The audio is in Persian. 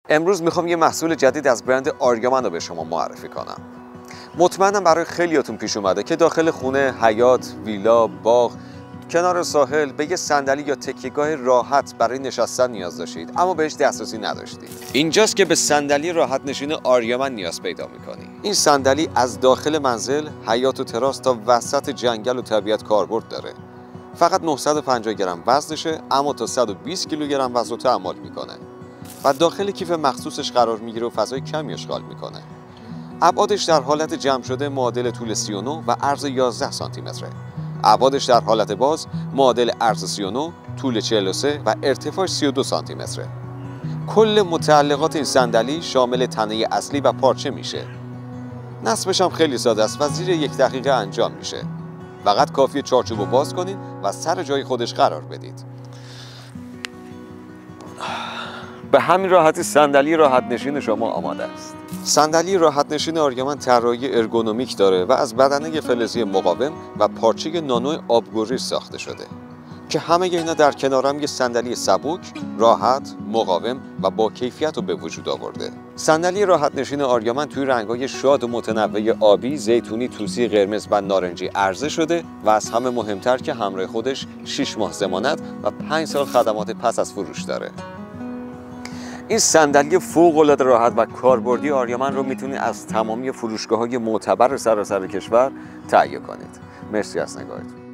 امروز میخوام یه محصول جدید از برند آریامن رو به شما معرفی کنم. مطمئنم برای خیلیاتون پیش اومده که داخل خونه، حیاط، ویلا، باغ، کنار ساحل به یه صندلی یا تکیهگاه راحت برای نشستن نیاز داشتید اما بهش دسترسی نداشتید. اینجاست که به صندلی راحت نشین آریامن نیاز پیدا می‌کنی. این صندلی از داخل منزل، حیاط و تراس تا وسط جنگل و طبیعت کاربرد داره. فقط 950 گرم وزنشه اما تا 120 کیلوگرم وزن رو تحمل میکنه و داخل کیف مخصوصش قرار میگیره و فضای کمی اشغال میکنه. ابعادش در حالت جمع شده معادل طول 39 و عرض 11 سانتی متره. ابعادش در حالت باز معادل عرض 39، طول 43 و ارتفاع 32 سانتی متره. کل متعلقات این صندلی شامل تنه اصلی و پارچه میشه. نصبش هم خیلی ساده است و زیر 1 دقیقه انجام میشه. فقط کافیه چارچوب رو باز کنید و سر جای خودش قرار بدید. به همین راحتی صندلی راحت نشین شما آماده است. صندلی راحت نشین آریامن طراحی ارگونومیک داره و از بدنه فلزی مقاوم و پارچه نانو آبگوریش ساخته شده که همه اینا در کنار هم یه صندلی سبک، راحت، مقاوم و با کیفیت رو به وجود آورده. صندلی راحت نشین آریامن توی رنگ‌های شاد و متنوع آبی، زیتونی، طوسی، قرمز و نارنجی عرضه شده و از همه مهمتر که همراه خودش 6 ماه ضمانت و 5 سال خدمات پس از فروش داره. این صندلی فوق‌العاده راحت و کاربردی آریامن رو میتونید از تمامی فروشگاه‌های معتبر سراسر کشور تهیه کنید. مرسی از نگاهتون.